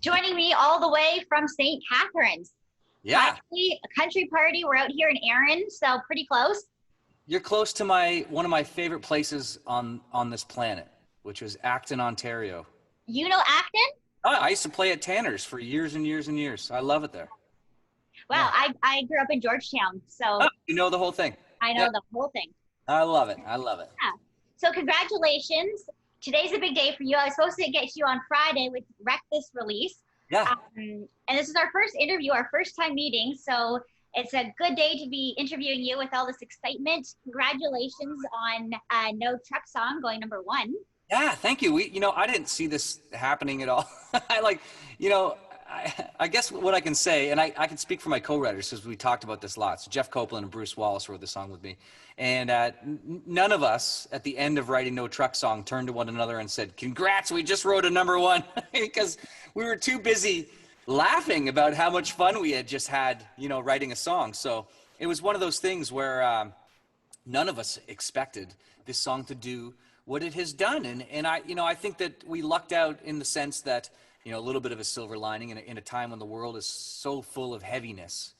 Joining me all the way from St. Catharines. Yeah, Finally, a country party. We're out here in Erin, so pretty close. you're close to my one of my favorite places on this planet, which was Acton, Ontario. You know Acton? I used to play at Tanner's for years and years and years. I love it there. Wow, Yeah. I grew up in Georgetown, Oh, so you know the whole thing. I Yeah, know the whole thing. I love it. I love it. Yeah. So congratulations. Today's a big day for you. I was supposed to get you on Friday with Wreck This release. Yeah. And this is our first interview, our first time meeting. So it's a good day to be interviewing you with all this excitement. Congratulations on No Truck Song going #1. Yeah, thank you. I didn't see this happening at all. I like, you know, I guess what I can say, and I can speak for my co-writers because we talked about this a lot. So Jeff Copeland and Bruce Wallace wrote the song with me, and none of us at the end of writing No Truck Song turned to one another and said, "Congrats, we just wrote a #1," because we were too busy laughing about how much fun we had just had, writing a song. So it was one of those things where none of us expected this song to do what it has done. And I think that we lucked out in the sense that, a little bit of a silver lining in a time when the world is so full of heaviness,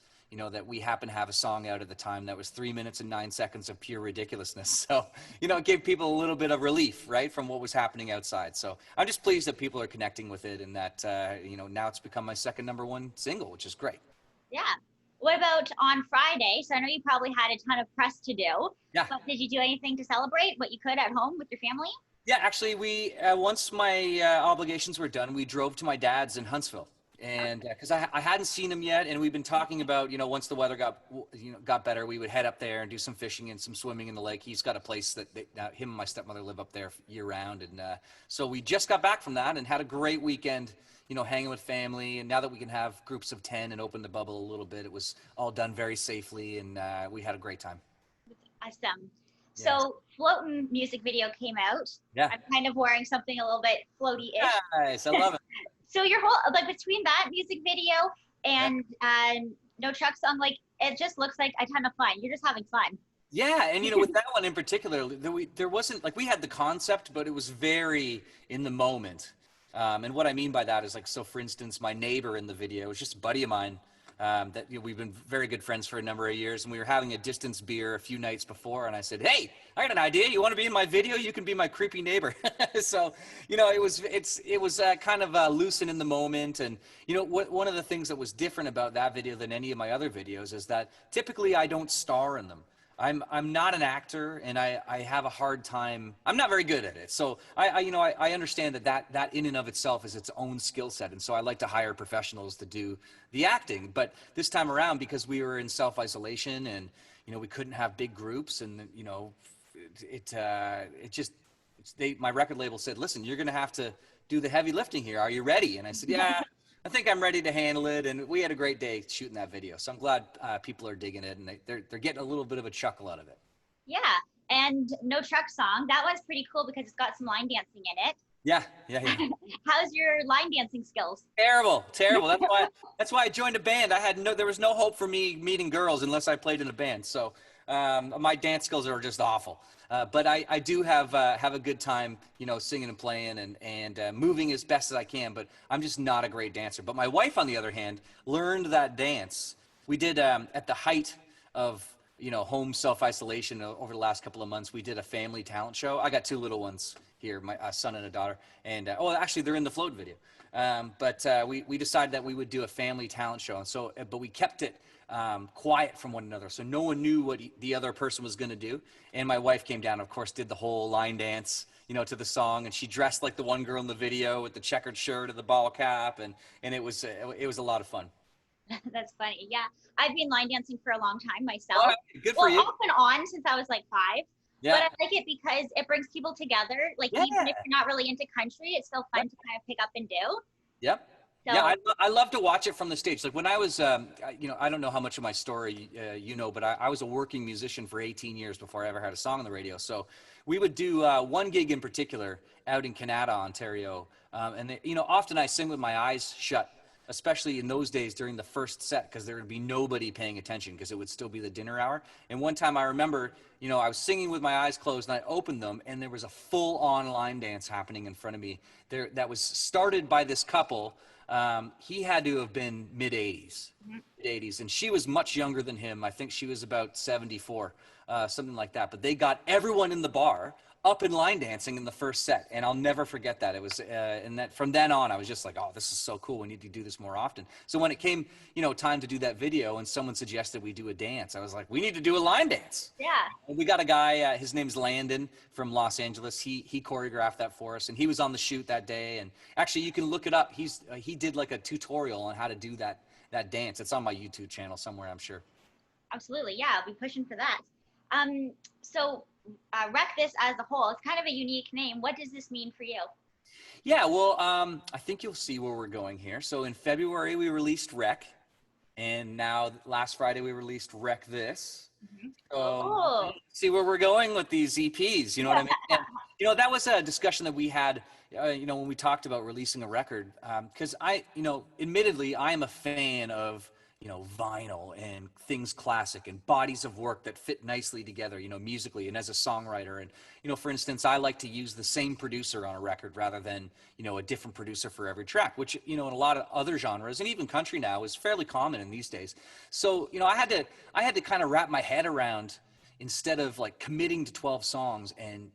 that we happen to have a song out at the time that was 3 minutes and 9 seconds of pure ridiculousness. So, it gave people a little bit of relief, right, from what was happening outside. So I'm just pleased that people are connecting with it and that, now it's become my second #1 single, which is great. Yeah. What about on Friday? So I know you probably had a ton of press to do, Yeah. but did you do anything to celebrate what you could at home with your family? Yeah, actually, we once my obligations were done, we drove to my dad's in Huntsville, and because I hadn't seen him yet, and we've been talking about, once the weather got better, we would head up there and do some fishing and some swimming in the lake. He's got a place that him and my stepmother live up there year round, and so we just got back from that and had a great weekend, hanging with family. And now that we can have groups of 10 and open the bubble a little bit, it was all done very safely, and we had a great time. Awesome. Yeah. So Floatin' music video came out. Yeah. I'm kind of wearing something a little bit floaty-ish. Nice. I love it. So your whole like between that music video and No Truck Song, like it just looks like a ton of fun. You're just having fun. Yeah, and with that one in particular, there wasn't like we had the concept, but it was very in the moment. And what I mean by that is like, so for instance, my neighbor in the video was just a buddy of mine that we've been very good friends for a number of years, and we were having a distance beer a few nights before, and I said, "Hey, I got an idea. You want to be in my video? You can be my creepy neighbor." So it was kind of loose and in the moment. And one of the things that was different about that video than any of my other videos is that typically I don't star in them. I'm not an actor, and I have a hard time. I'm not very good at it. So I understand that in and of itself is its own skill set, and so I like to hire professionals to do the acting. But this time around, because we were in self-isolation and we couldn't have big groups, and my record label said, "Listen, you're going to have to do the heavy lifting here. Are you ready?" And I said, "Yeah, I think I'm ready to handle it." And we had a great day shooting that video. So I'm glad people are digging it, and they're getting a little bit of a chuckle out of it. Yeah. And No Truck Song, that one's pretty cool because it's got some line dancing in it. Yeah. How's your line dancing skills? Terrible. That's why I joined a band. There was no hope for me meeting girls unless I played in a band. So my dance skills are just awful. But I do have a good time, singing and playing and moving as best as I can. But I'm just not a great dancer. But my wife, on the other hand, learned that dance. We did at the height of home self-isolation over the last couple of months. We did a family talent show. I got two little ones here, my son and a daughter, and actually they're in the float video. But we decided that we would do a family talent show, and so but we kept it quiet from one another, so no one knew what the other person was going to do. And my wife came down, of course, did the whole line dance, to the song, and she dressed like the one girl in the video with the checkered shirt and the ball cap, and it was a lot of fun. That's funny. Yeah. I've been line dancing for a long time myself. Oh, good for you. Off and on since I was like 5. Yeah. But I like it because it brings people together. Like Yeah. even if you're not really into country, it's still fun to kind of pick up and do. Yep. So, Yeah, I love to watch it from the stage. Like when I was, I don't know how much of my story but I was a working musician for 18 years before I ever had a song on the radio. So we would do one gig in particular out in Canada, Ontario, and often I sing with my eyes shut, especially in those days during the first set, because there would be nobody paying attention because it would still be the dinner hour. And one time I remember, I was singing with my eyes closed, and I opened them, and there was a full-on line dance happening in front of me there that was started by this couple he had to have been mid 80s, and she was much younger than him. I think she was about 74, something like that. But they got everyone in the bar up in line dancing in the first set, and I'll never forget that. It was, and that from then on, I was just like, oh, this is so cool. We need to do this more often. So when it came, time to do that video, and someone suggested we do a dance, I was like, we need to do a line dance. Yeah. And we got a guy, his name's Landon from Los Angeles. He choreographed that for us, and he was on the shoot that day. And actually, you can look it up. He did like a tutorial on how to do that dance. It's on my YouTube channel somewhere, I'm sure. Absolutely. Yeah, I'll be pushing for that. So Wreck This as a whole, it's kind of a unique name. What does this mean for you? Yeah, well, I think you'll see where we're going here. So in February, we released Wreck, and now last Friday, we released Wreck This. So see where we're going with these EPs, you know what I mean? And, that was a discussion that we had, when we talked about releasing a record, because admittedly, I am a fan of vinyl and things classic and bodies of work that fit nicely together, musically and as a songwriter. And, for instance, I like to use the same producer on a record rather than, a different producer for every track, which, in a lot of other genres and even country now is fairly common in these days. So, I had to kind of wrap my head around, instead of like committing to 12 songs and,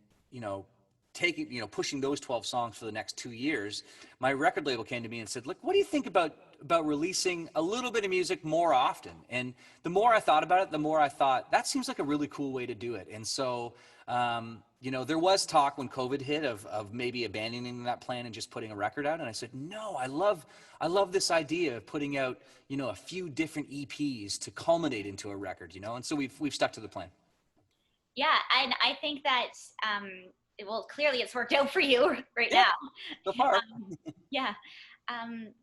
pushing those 12 songs for the next 2 years, my record label came to me and said, look, what do you think about releasing a little bit of music more often? And the more I thought about it, the more I thought that seems like a really cool way to do it. And so, there was talk when COVID hit of maybe abandoning that plan and just putting a record out. And I said, no, I love this idea of putting out, a few different EPs to culminate into a record, and so we've stuck to the plan. Yeah. And I think that, well, clearly it's worked out for you right now. So far. Yeah.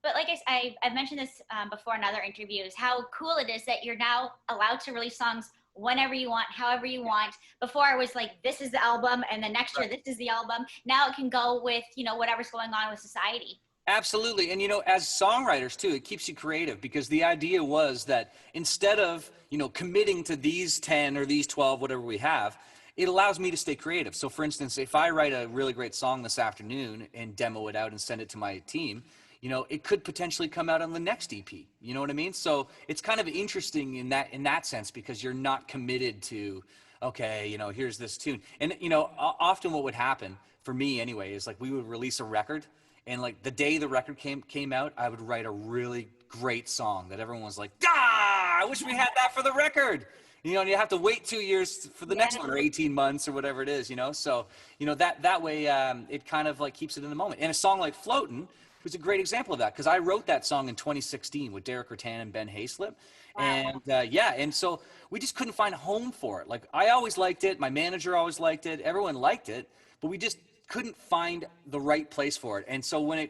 But like I've mentioned this before in other interviews, how cool it is that you're now allowed to release songs whenever you want, however you want. Before I was like, this is the album, and the next year, this is the album. Now it can go with, whatever's going on with society. Absolutely. And, as songwriters too, it keeps you creative, because the idea was that instead of, committing to these 10 or these 12, whatever we have, it allows me to stay creative. So for instance, if I write a really great song this afternoon and demo it out and send it to my team, it could potentially come out on the next EP. You know what I mean? So it's kind of interesting in that sense, because you're not committed to, okay, here's this tune. And, often what would happen for me anyway, is like we would release a record, and like the day the record came out, I would write a really great song that everyone was like, I wish we had that for the record. And you have to wait 2 years for the next one, or 18 months or whatever it is, So, that way it kind of like keeps it in the moment. And a song like Floatin' was a great example of that, because I wrote that song in 2016 with Derek Rattan and Ben Hayslip. Wow. And and so we just couldn't find a home for it. Like, I always liked it. My manager always liked it. Everyone liked it, but we just couldn't find the right place for it. And so when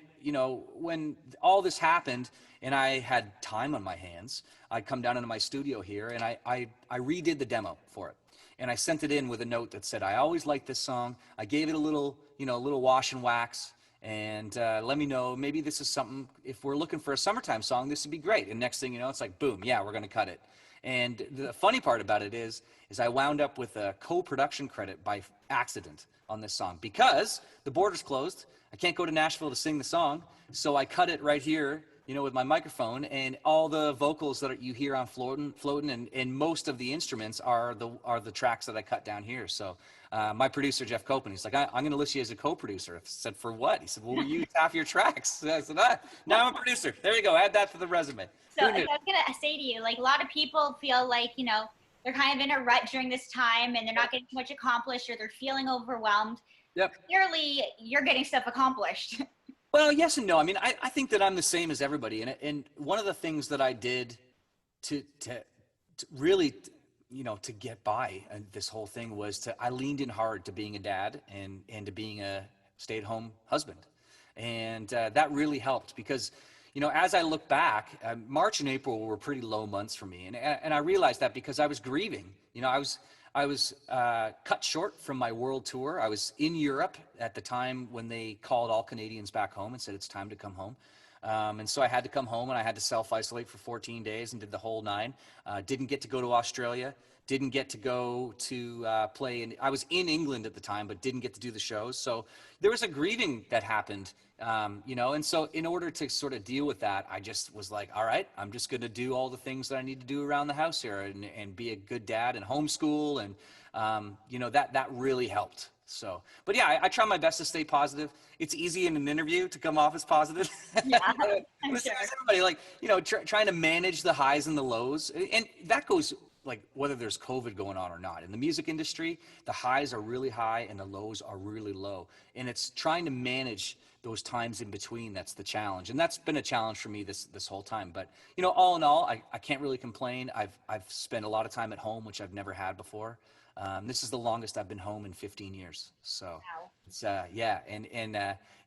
when all this happened and I had time on my hands, I come down into my studio here and I redid the demo for it. And I sent it in with a note that said, I always liked this song. I gave it a little wash and wax, and let me know, maybe this is something, if we're looking for a summertime song, this would be great. And next thing you know, it's like, boom, yeah, we're going to cut it. And the funny part about it is I wound up with a co-production credit by accident on this song, because the border's closed. I can't go to Nashville to sing the song. So I cut it right here, with my microphone, and all the vocals that you hear on Floatin', and most of the instruments are the tracks that I cut down here. So my producer, Jeff Copeland, he's like, I'm going to list you as a co-producer. I said, for what? He said, well, we used half your tracks. So I said, now I'm a producer. There you go. Add that to the resume. So I was going to say to you, like, a lot of people feel like, they're kind of in a rut during this time, and they're not getting much accomplished, or they're feeling overwhelmed. Yep. Clearly, you're getting stuff accomplished. Well, yes and no. I mean, I think that I'm the same as everybody. And one of the things that I did to really, to get by this whole thing was I leaned in hard to being a dad and to being a stay-at-home husband. And that really helped, because, as I look back, March and April were pretty low months for me. And I realized that because I was grieving. I was cut short from my world tour. I was in Europe at the time when they called all Canadians back home and said, it's time to come home. And so I had to come home, and I had to self-isolate for 14 days and did the whole 9. Didn't get to go to Australia didn't get to go to play. And I was in England at the time, but didn't get to do the shows. So there was a grieving that happened, you know, and so in order to sort of deal with that, I just was like, all right, I'm just going to do all the things that I need to do around the house here and be a good dad and homeschool. And, you know, that really helped. So, but yeah, I try my best to stay positive. It's easy in an interview to come off as positive. Yeah, I'm But sure. everybody, like, you know, trying to manage the highs and the lows. And that goes like whether there's COVID going on or not. In the music industry, the highs are really high and the lows are really low. And it's trying to manage those times in between that's the challenge. And that's been a challenge for me this whole time. But, you know, all in all, I can't really complain. I've spent a lot of time at home, which I've never had before. This is the longest I've been home in 15 years. So Wow. it's, yeah. And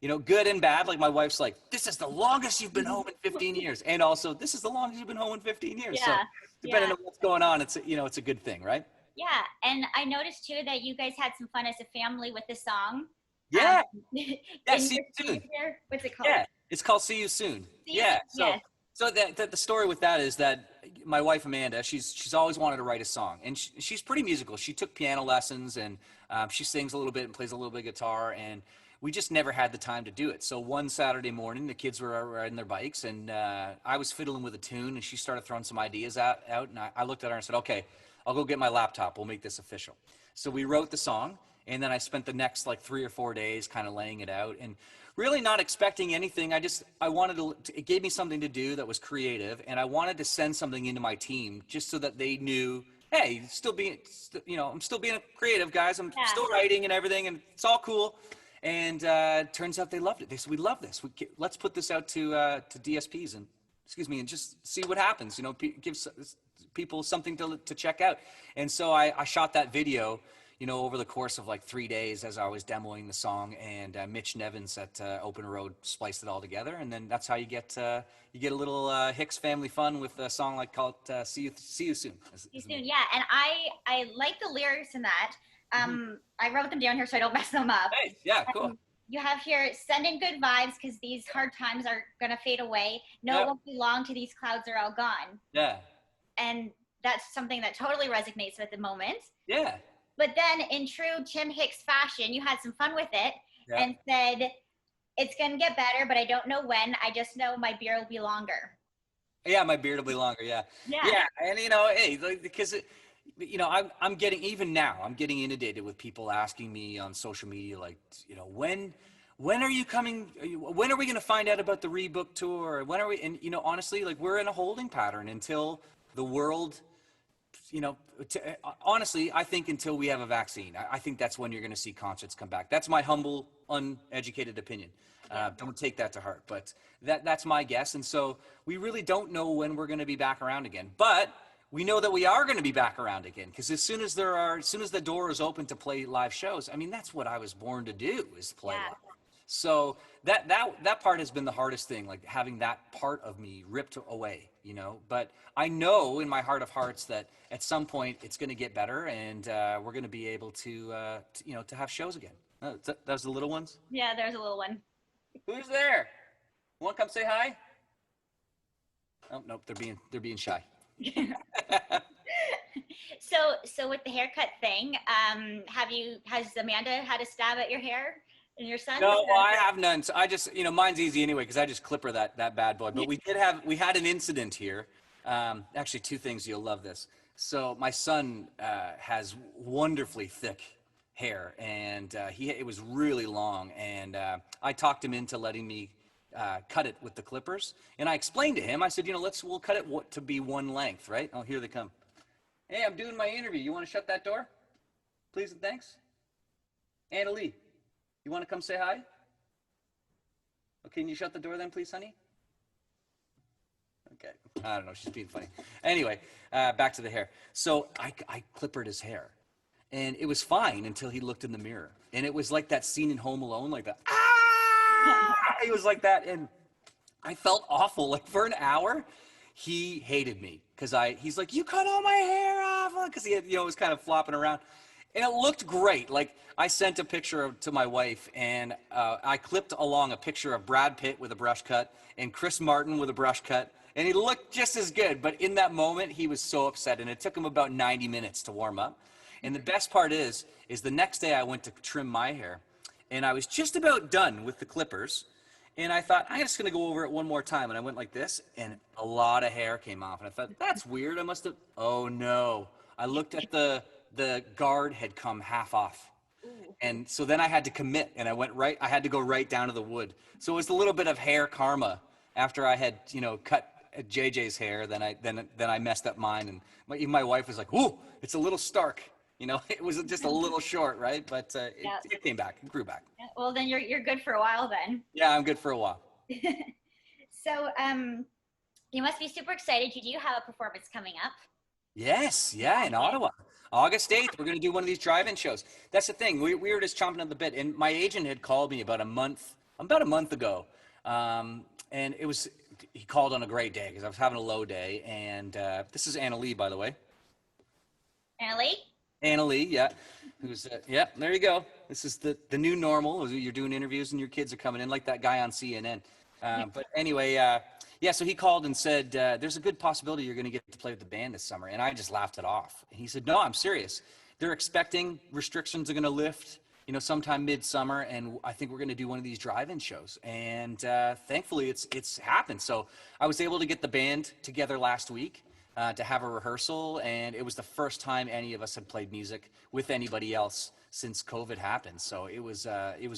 you know, good and bad. Like my wife's like, this is the longest you've been home in 15 years. And also, this is the longest you've been home in 15 years. So Yeah. depending Yeah. on what's going on, it's, you know, it's a good thing, right? Yeah. And I noticed too that you guys had some fun as a family with the song. Yeah. In Yeah. your See you soon. here, what's it called? Yeah. It's called See You Soon. See You Yeah. Soon, yes. So the story with that is that my wife Amanda, she's always wanted to write a song, and she's pretty musical. She took piano lessons, and she sings a little bit and plays a little bit of guitar, and we just never had the time to do it. So one Saturday morning, the kids were riding their bikes, and I was fiddling with a tune, and she started throwing some ideas out and I looked at her and said, okay, I'll go get my laptop. We'll make this official. So we wrote the song, and then I spent the next like 3 or 4 days kind of laying it out, and really not expecting anything. I wanted to, it gave me something to do that was creative, and I wanted to send something into my team just so that they knew, hey, you know, I'm still being creative, guys. I'm Yeah. still writing and everything, and it's all cool. And turns out they loved it. They said, we love this. Let's put this out to DSPs and, excuse me, and just see what happens. You know, give people something to check out. And so I shot that video, you know, over the course of like 3 days as I was demoing the song, and Mitch Nevins at Open Road spliced it all together, and then that's how you get a little Hicks family fun with a song like called "See You Soon." See You Soon. Yeah. And I like the lyrics in that. I wrote them down here so I don't mess them up. Nice. Yeah, cool. You have here, send in good vibes because these hard times are going to fade away. No, Yep. it won't be long till these clouds are all gone. Yeah, And that's something that totally resonates with the moment. yeah, But then in true Tim Hicks fashion, you had some fun with it yeah. and said, it's going to get better, but I don't know when. I just know my beer will be longer. Yeah, my beard will be longer. Yeah, Yeah. and you know, hey, like, because you know, I'm getting, even now, I'm getting inundated with people asking me on social media, like, you know, when are you coming? When are we going to find out about the rebook tour? When are we? And you know, honestly, like, we're in a holding pattern until the world, you know, honestly, I think until we have a vaccine. I think that's when you're going to see concerts come back. That's my humble, uneducated opinion. Don't take that to heart, but that's my guess. And so we really don't know when we're going to be back around again. But we know that we are going to be back around again, because as soon as the door is open to play live shows, I mean, that's what I was born to do, is play Yeah. live. So that part has been the hardest thing, like having that part of me ripped away, you know. But I know in my heart of hearts that at some point it's going to get better, and we're going to be able to you know, to have shows again. That was the little ones. Yeah, there's a little one. Who's there? Want to come say hi? Oh nope, they're being shy. So with the haircut thing, has Amanda had a stab at your hair and your son? No, well, I have none. So I just, you know, mine's easy anyway, because I just clipper that bad boy. But we had an incident here. Actually, two things. You'll love this. So my son has wonderfully thick hair, and it was really long, and I talked him into letting me cut it with the clippers. And I explained to him, I said, you know, we'll cut it to be one length, right? Oh, here they come. Hey, I'm doing my interview. You want to shut that door? Please and thanks. Anna Lee, you want to come say hi? Okay, can you shut the door then, please, honey? Okay, I don't know, she's being funny. Anyway, back to the hair. So I clippered his hair, and it was fine until he looked in the mirror. And it was like that scene in Home Alone, like that, ah! It was like that, and I felt awful. Like for an hour, he hated me, because he's like, you cut all my hair off, because he had, you know, it was kind of flopping around. And it looked great. Like I sent a picture to my wife, and I clipped along a picture of Brad Pitt with a brush cut and Chris Martin with a brush cut, and he looked just as good. But in that moment, he was so upset, and it took him about 90 minutes to warm up. And the best part is the next day I went to trim my hair, and I was just about done with the clippers, and I thought I'm just gonna go over it one more time, and I went like this, and a lot of hair came off, and I thought that's weird. I must have. Oh no! I looked at the guard had come half off. Ooh. And so then I had to commit, and I had to go right down to the wood. So it was a little bit of hair karma after I had, cut JJ's hair, then I messed up mine. And even my wife was like, "Ooh, it's a little stark." It was just a little short, right? But it came back, it grew back. Well, then you're good for a while then. Yeah, I'm good for a while. So, you must be super excited. You do have a performance coming up. Yes, yeah, in Ottawa. August 8th, we're going to do one of these drive-in shows. That's the thing. We were just chomping at the bit, and my agent had called me about a month ago, and he called on a great day because I was having a low day, and this is Anna Lee, by the way. Anna Lee? Anna Lee, yeah. Yeah, there you go. This is the new normal. You're doing interviews and your kids are coming in like that guy on CNN. But anyway, yeah, so he called and said, there's a good possibility you're going to get to play with the band this summer. And I just laughed it off. And he said, no, I'm serious. They're expecting restrictions are going to lift, sometime midsummer. And I think we're going to do one of these drive-in shows. And thankfully, it's happened. So I was able to get the band together last week to have a rehearsal. And it was the first time any of us had played music with anybody else since COVID happened. So it was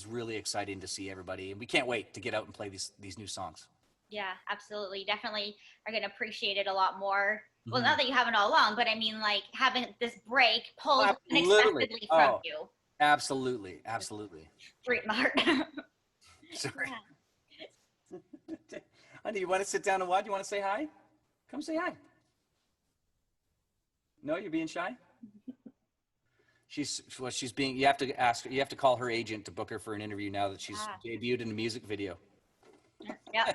really exciting to see everybody. And we can't wait to get out and play these new songs. Yeah, absolutely. Definitely are going to appreciate it a lot more. Well, not that you haven't all along, but I mean, like having this break pulled unexpectedly from you. Absolutely. Straight in the heart. Sorry. Yeah. Honey, you want to sit down and what? You want to say hi? Come say hi. No, you're being shy? You have to call her agent to book her for an interview now that she's debuted in a music video. Yeah,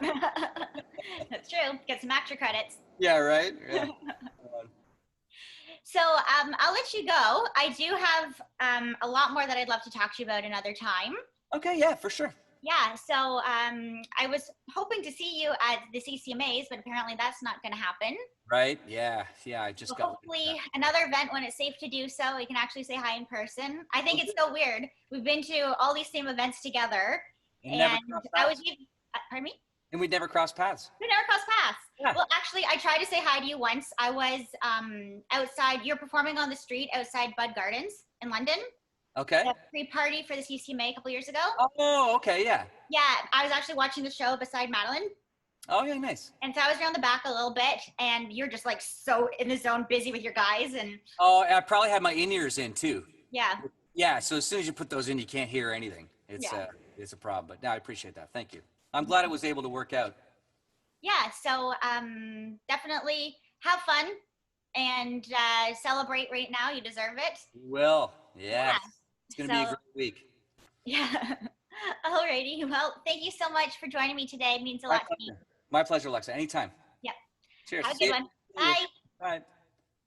that's true. Get some extra credits. Yeah, right. Yeah. So I'll let you go. I do have a lot more that I'd love to talk to you about another time. Okay, yeah, for sure. Yeah, so I was hoping to see you at the CCMAs, but apparently that's not going to happen. Right? Yeah. I just got. Hopefully another event when it's safe to do so, we can actually say hi in person. I think it's so weird. We've been to all these same events together, and I was even. Pardon me? And we'd never crossed paths. We never crossed paths. Yeah. Well, actually, I tried to say hi to you once. I was outside. You're performing on the street outside Bud Gardens in London. Okay. A pre-party for the CCMA a couple years ago. Oh, okay, yeah. Yeah, I was actually watching the show beside Madeline. Oh, yeah, nice. And so I was around the back a little bit, and you're just like so in the zone, busy with your guys. And oh, I probably had my in-ears in too. Yeah. Yeah, so as soon as you put those in, you can't hear anything. It's a problem. But no, I appreciate that. Thank you. I'm glad it was able to work out. Yeah, so definitely have fun and celebrate right now. You deserve it. Will. Yes. Yeah. It's going to be a great week. Yeah. Alrighty. Well, thank you so much for joining me today. It means a lot to me. My pleasure, Alexa. Anytime. Yeah. Cheers. Have a good one. Bye. Bye.